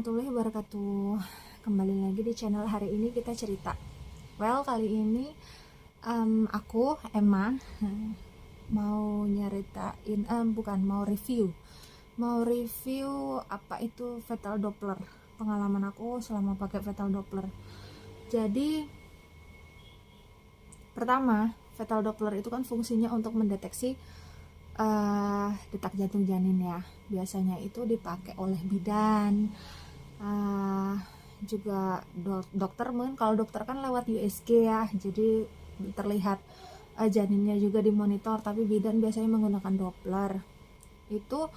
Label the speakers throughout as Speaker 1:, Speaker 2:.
Speaker 1: warahmatullahi wabarakatuh. Kembali lagi di channel. Hari ini kita cerita. Kali ini aku Emma mau nyeritain, mau review apa itu fetal Doppler. Pengalaman aku selama pakai fetal Doppler. Jadi pertama, fetal Doppler itu kan fungsinya untuk mendeteksi detak jantung janin ya. Biasanya itu dipakai oleh bidan, juga dokter. Mungkin kalau dokter kan lewat USG ya, jadi terlihat janinnya juga dimonitor. Tapi bidan biasanya menggunakan Doppler. Itu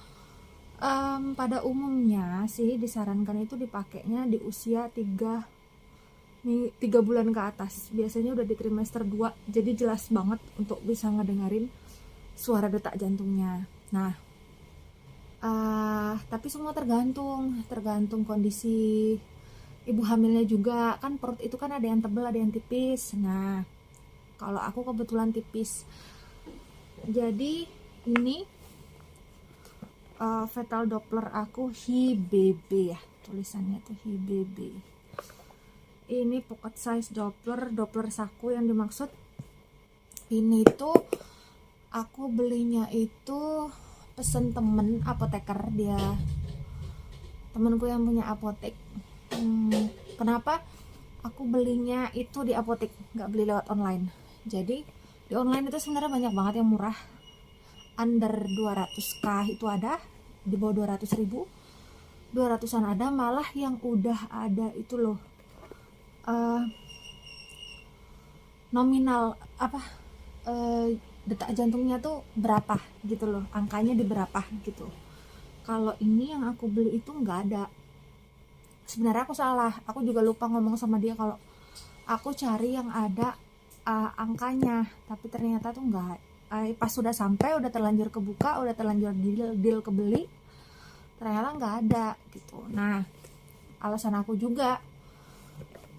Speaker 1: pada umumnya sih disarankan itu dipakainya di usia 3 bulan ke atas. Biasanya udah di trimester 2, jadi jelas banget untuk bisa ngedengerin suara detak jantungnya. Nah, tapi semua tergantung kondisi ibu hamilnya juga. Kan perut itu kan ada yang tebal, ada yang tipis. Nah, kalau aku kebetulan tipis. Jadi ini fetal Doppler aku HIBB ya, tulisannya tuh HIBB. Ini pocket size Doppler saku yang dimaksud. Ini tuh aku belinya itu pesen temen apoteker, dia temenku yang punya apotek. Kenapa aku belinya itu di apotek, nggak beli lewat online? Jadi di online itu sebenarnya banyak banget yang murah, under 200k itu ada, di bawah 200.000, 200an ada, malah yang udah ada itu loh nominal detak jantungnya tuh berapa gitu loh, angkanya di berapa gitu. Kalau ini yang aku beli itu nggak ada. Sebenarnya aku salah, aku juga lupa ngomong sama dia kalau aku cari yang ada angkanya, tapi ternyata tuh nggak. Pas sudah sampai, udah terlanjur kebuka, udah terlanjur deal kebeli, ternyata nggak ada gitu. Nah, alasan aku juga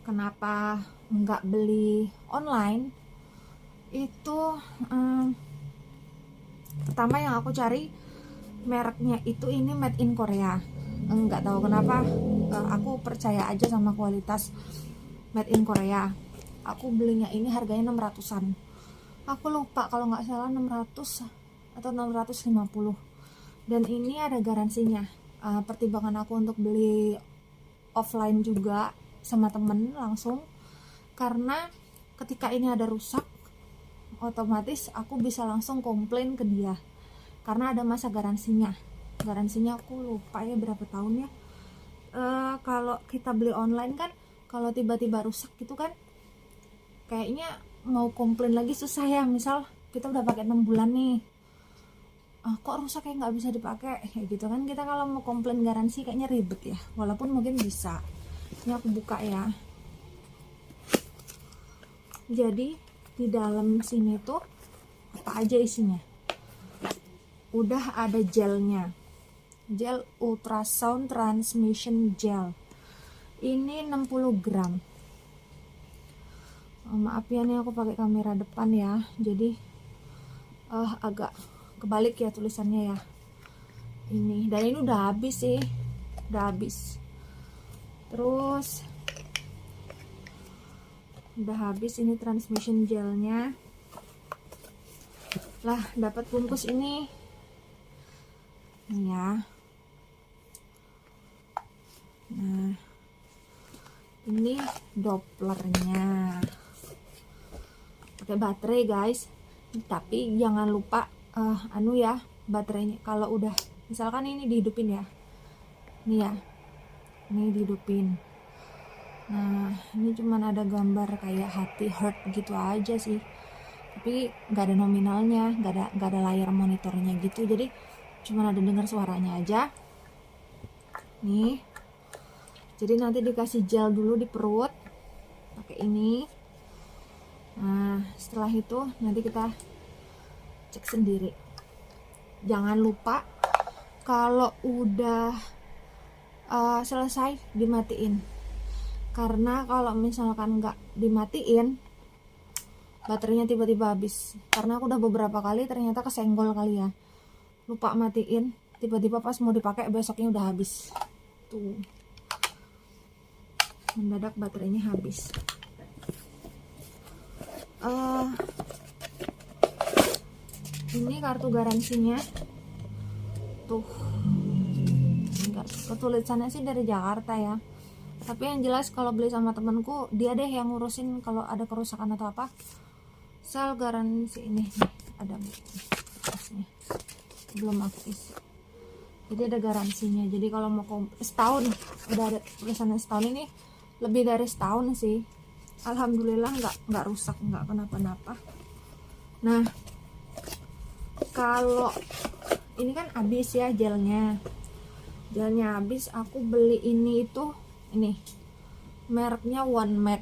Speaker 1: kenapa nggak beli online itu, pertama yang aku cari mereknya itu ini made in Korea. Nggak tahu kenapa, aku percaya aja sama kualitas made in Korea. Aku belinya ini harganya 600-an. Aku lupa kalau nggak salah 600 atau 650. Dan ini ada garansinya. Pertimbangan aku untuk beli offline juga sama temen langsung, karena ketika ini ada rusak, otomatis aku bisa langsung komplain ke dia karena ada masa garansinya aku lupa ya berapa tahun ya. Kalau kita beli online kan, kalau tiba-tiba rusak gitu kan kayaknya mau komplain lagi susah ya. Misal kita udah pakai 6 bulan nih, kok rusak kayak nggak bisa dipakai kayak gitu kan, kita kalau mau komplain garansi kayaknya ribet ya, walaupun mungkin bisa. Ini aku buka ya. Jadi di dalam sini tuh apa aja isinya? Udah ada gelnya, gel ultrasound transmission gel. Ini 60 gram. Maaf ya, nih aku pakai kamera depan ya, jadi agak kebalik ya tulisannya ya. Ini, dan ini udah habis sih, udah habis. Terus udah habis ini transmission gelnya. Lah, dapat bungkus ini ya. Nah, ini Dopplernya pakai baterai guys, tapi jangan lupa ya baterainya. Kalau udah misalkan ini dihidupin ya, ini dihidupin. Nah, ini cuman ada gambar kayak hati, heart gitu aja sih, tapi nggak ada nominalnya, nggak ada layar monitornya gitu, jadi cuman ada dengar suaranya aja. Nih, jadi nanti dikasih gel dulu di perut pakai ini. Nah, setelah itu nanti kita cek sendiri. Jangan lupa kalau udah selesai dimatiin, karena kalau misalkan nggak dimatiin baterainya tiba-tiba habis. Karena aku udah beberapa kali ternyata kesenggol kali ya, lupa matiin, tiba-tiba pas mau dipakai besoknya udah habis tuh. mendadak baterainya habis. Ini kartu garansinya tuh, enggak ketulisannya sih dari Jakarta ya, tapi yang jelas kalau beli sama temenku dia deh yang ngurusin kalau ada kerusakan atau apa. Sel garansi ini ada bekasnya, belum aku isi. Jadi ada garansinya, jadi kalau mau setahun, udah ada tulisannya setahun, ini lebih dari setahun sih. Alhamdulillah nggak rusak, nggak kenapa-napa. Nah, kalau ini kan habis ya gelnya habis, aku beli ini mereknya One Med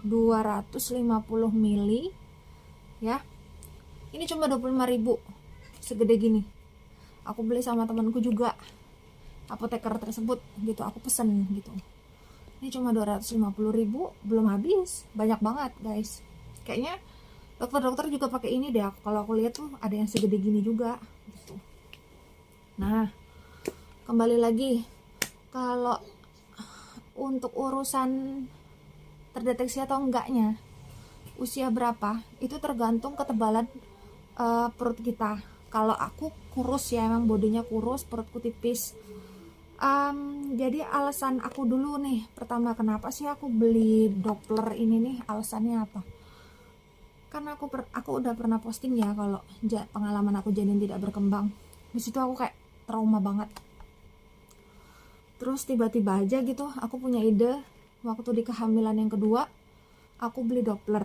Speaker 1: 250 ml ya. Ini cuma 25.000, segede gini. Aku beli sama temanku juga, apoteker tersebut gitu, aku pesen gitu. Ini cuma 250.000, belum habis, banyak banget guys. Kayaknya dokter-dokter juga pakai ini deh, kalau aku lihat tuh ada yang segede gini juga gitu. Nah, kembali lagi, kalau untuk urusan terdeteksi atau enggaknya usia berapa itu tergantung ketebalan perut kita. Kalau aku kurus ya, emang bodinya kurus, perutku tipis. Jadi alasan aku dulu nih, pertama kenapa sih aku beli Doppler ini nih, alasannya apa? Karena aku udah pernah posting ya kalau pengalaman aku janin tidak berkembang. Di situ aku kayak trauma banget. Terus tiba-tiba aja gitu aku punya ide, waktu di kehamilan yang kedua aku beli Doppler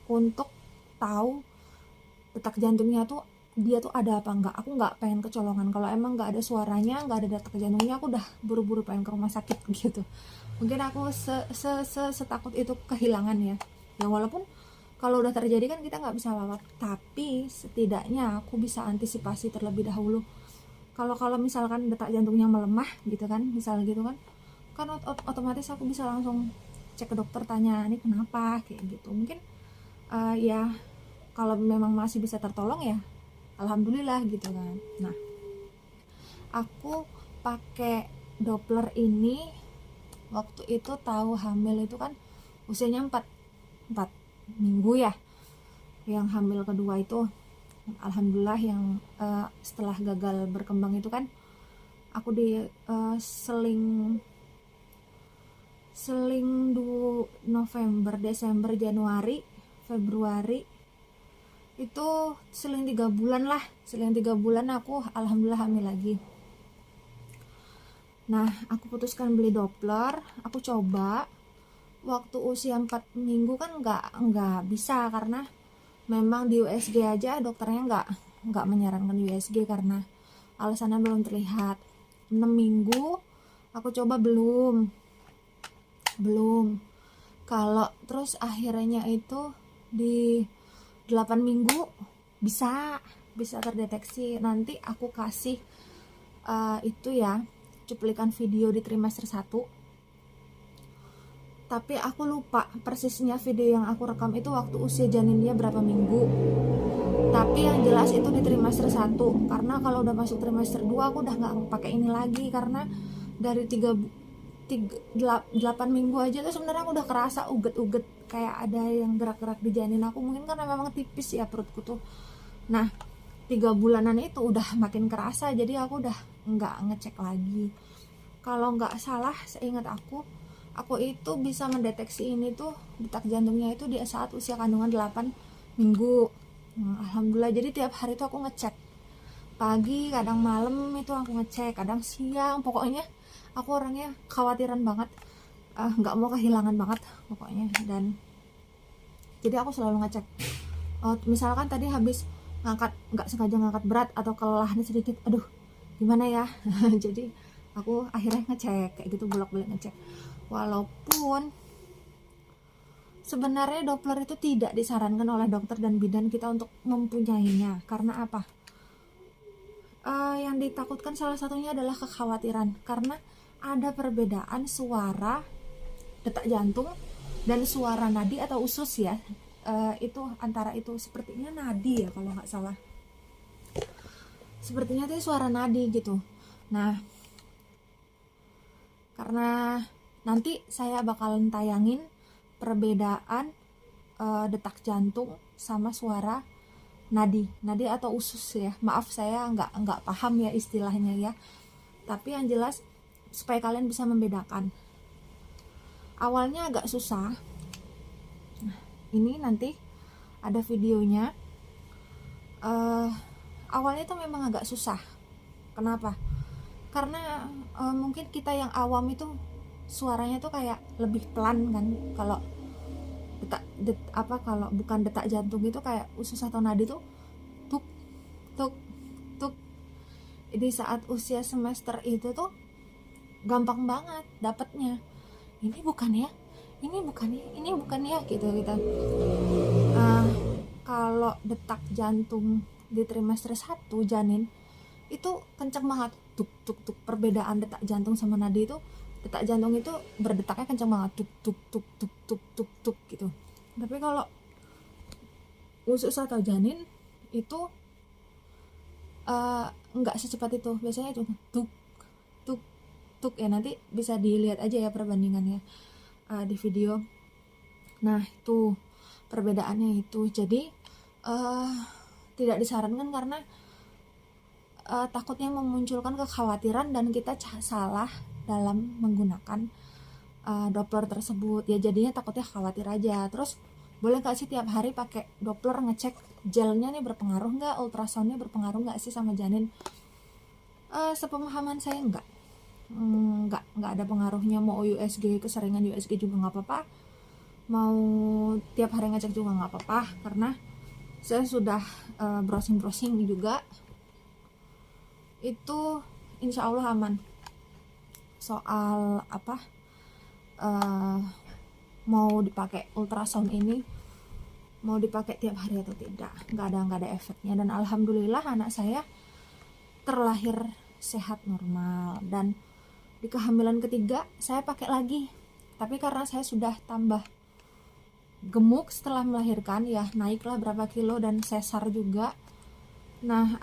Speaker 1: untuk tahu detak jantungnya tuh dia tuh ada apa enggak. Aku nggak pengen kecolongan, kalau emang nggak ada suaranya, nggak ada detak jantungnya, aku udah buru-buru pengen ke rumah sakit gitu. Mungkin aku setakut itu kehilangan ya. Ya walaupun kalau udah terjadi kan kita nggak bisa lawat, tapi setidaknya aku bisa antisipasi terlebih dahulu. Kalau misalkan detak jantungnya melemah gitu kan, misal gitu kan otomatis aku bisa langsung cek ke dokter, tanya ini kenapa kayak gitu. Mungkin ya kalau memang masih bisa tertolong ya alhamdulillah gitu kan. Nah, aku pakai Doppler ini waktu itu tahu hamil itu kan usianya 4 minggu ya. Yang hamil kedua itu alhamdulillah yang setelah gagal berkembang itu kan aku di seling November, Desember, Januari, Februari itu seling 3 bulan lah. Seling 3 bulan aku alhamdulillah hamil lagi. Nah, aku putuskan beli Doppler. Aku coba waktu usia 4 minggu kan nggak bisa, karena memang di USG aja dokternya nggak menyarankan USG karena alasannya belum terlihat. 6 minggu aku coba belum. Kalau terus akhirnya itu di 8 minggu bisa terdeteksi. Nanti aku kasih itu ya, cuplikan video di trimester 1. Tapi aku lupa persisnya video yang aku rekam itu waktu usia janinnya berapa minggu. Tapi yang jelas itu di trimester 1. Karena kalau udah masuk trimester 2 aku udah nggak pakai ini lagi, karena dari 8 minggu aja tuh sebenarnya aku udah kerasa uget-uget, kayak ada yang gerak-gerak di janin aku. Mungkin karena memang tipis ya perutku tuh. Nah, 3 bulanan itu udah makin kerasa, jadi aku udah nggak ngecek lagi. Kalau nggak salah seingat aku itu bisa mendeteksi ini tuh detak jantungnya itu di saat usia kandungan 8 minggu. Alhamdulillah, jadi tiap hari tuh aku ngecek, pagi kadang malam itu aku ngecek, kadang siang. Pokoknya aku orangnya khawatiran banget, nggak mau kehilangan banget pokoknya. Dan jadi aku selalu ngecek. Misalkan tadi habis nggak sengaja ngangkat berat atau kelelahan sedikit, aduh gimana ya. Jadi aku akhirnya ngecek kayak gitu, bolak-balik ngecek. Walaupun sebenarnya Doppler itu tidak disarankan oleh dokter dan bidan kita untuk mempunyainya. Karena apa? Yang ditakutkan salah satunya adalah kekhawatiran, karena ada perbedaan suara detak jantung dan suara nadi atau usus ya. Itu antara itu sepertinya nadi ya kalau nggak salah. Sepertinya itu suara nadi gitu. Nah, karena Nanti saya bakalan tayangin perbedaan detak jantung sama suara nadi atau usus ya. Maaf saya nggak paham ya istilahnya ya. Tapi yang jelas supaya kalian bisa membedakan. Awalnya agak susah. Nah, ini nanti ada videonya. Awalnya itu memang agak susah. Kenapa? Karena mungkin kita yang awam itu suaranya tuh kayak lebih pelan kan. Kalau kalau bukan detak jantung itu kayak usus atau nadi tuh tuk tuk tuk. Di saat usia semester itu tuh gampang banget dapetnya. Ini bukan ya gitu. Kalau detak jantung di trimester 1 janin itu kenceng banget, tuk tuk tuk. Perbedaan detak jantung sama nadi itu, detak jantung itu berdetaknya kenceng banget, tuk tuk tuk tuk tuk tuk tuk gitu. Tapi kalau usus atau janin itu nggak secepat itu, biasanya cuma tuk tuk tuk ya. Nanti bisa dilihat aja ya perbandingannya di video. Nah itu perbedaannya itu. Jadi tidak disarankan karena takutnya memunculkan kekhawatiran dan kita salah dalam menggunakan Doppler tersebut ya. Jadinya takutnya khawatir aja. Terus boleh nggak sih tiap hari pakai Doppler, ngecek gelnya nih berpengaruh nggak, ultrasonnya berpengaruh nggak sih sama janin? Sepemahaman saya nggak ada pengaruhnya. Mau USG, keseringan USG juga nggak apa-apa, mau tiap hari ngecek juga nggak apa-apa, karena saya sudah browsing juga, itu insya Allah aman. Soal mau dipakai ultrasound ini mau dipakai tiap hari atau tidak, nggak ada efeknya. Dan alhamdulillah anak saya terlahir sehat normal. Dan di kehamilan ketiga saya pakai lagi, tapi karena saya sudah tambah gemuk setelah melahirkan ya, naiklah berapa kilo dan sesar juga. Nah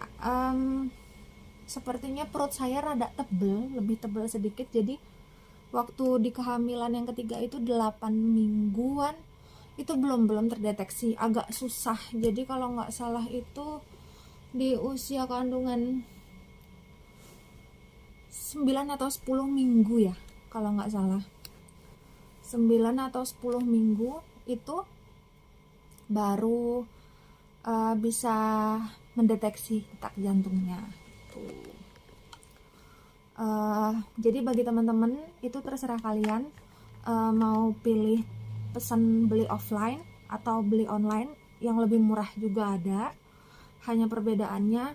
Speaker 1: sepertinya perut saya rada tebel, lebih tebel sedikit. Jadi waktu di kehamilan yang ketiga itu 8 mingguan itu belum terdeteksi, agak susah. Jadi kalau nggak salah itu di usia kandungan 9 atau 10 minggu ya, kalau nggak salah 9 atau 10 minggu itu baru bisa mendeteksi detak jantungnya. Jadi bagi teman-teman itu terserah kalian mau pilih pesan beli offline atau beli online, yang lebih murah juga ada. Hanya perbedaannya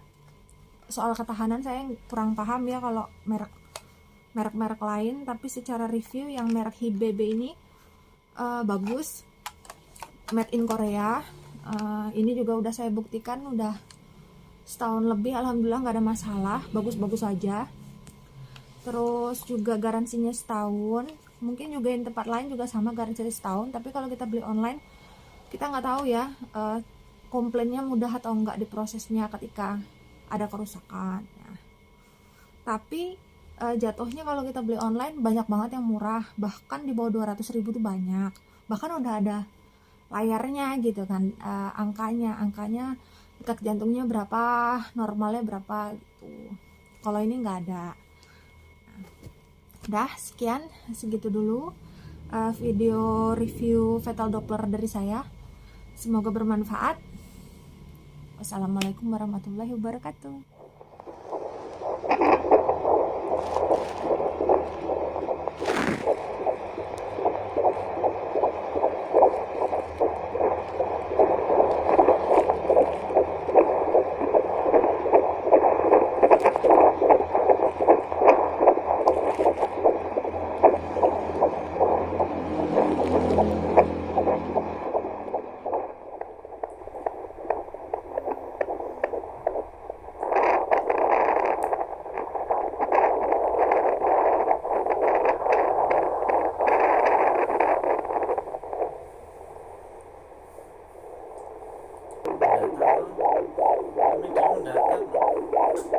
Speaker 1: soal ketahanan saya kurang paham ya kalau merek lain, tapi secara review yang merek Hibebe ini bagus, made in Korea. Ini juga udah saya buktikan, udah setahun lebih, alhamdulillah nggak ada masalah, bagus aja. Terus juga garansinya setahun. Mungkin juga yang tempat lain juga sama garansinya setahun, tapi kalau kita beli online kita nggak tahu ya komplainnya mudah atau enggak diprosesnya ketika ada kerusakan ya. Tapi jatuhnya kalau kita beli online banyak banget yang murah, bahkan di bawah 200.000 tuh banyak, bahkan udah ada layarnya gitu kan, angkanya detak jantungnya berapa, normalnya berapa gitu. Kalau ini nggak ada. Udah sekian, segitu dulu video review fetal Doppler dari saya. Semoga bermanfaat. Wassalamualaikum warahmatullahi wabarakatuh.
Speaker 2: Kami datang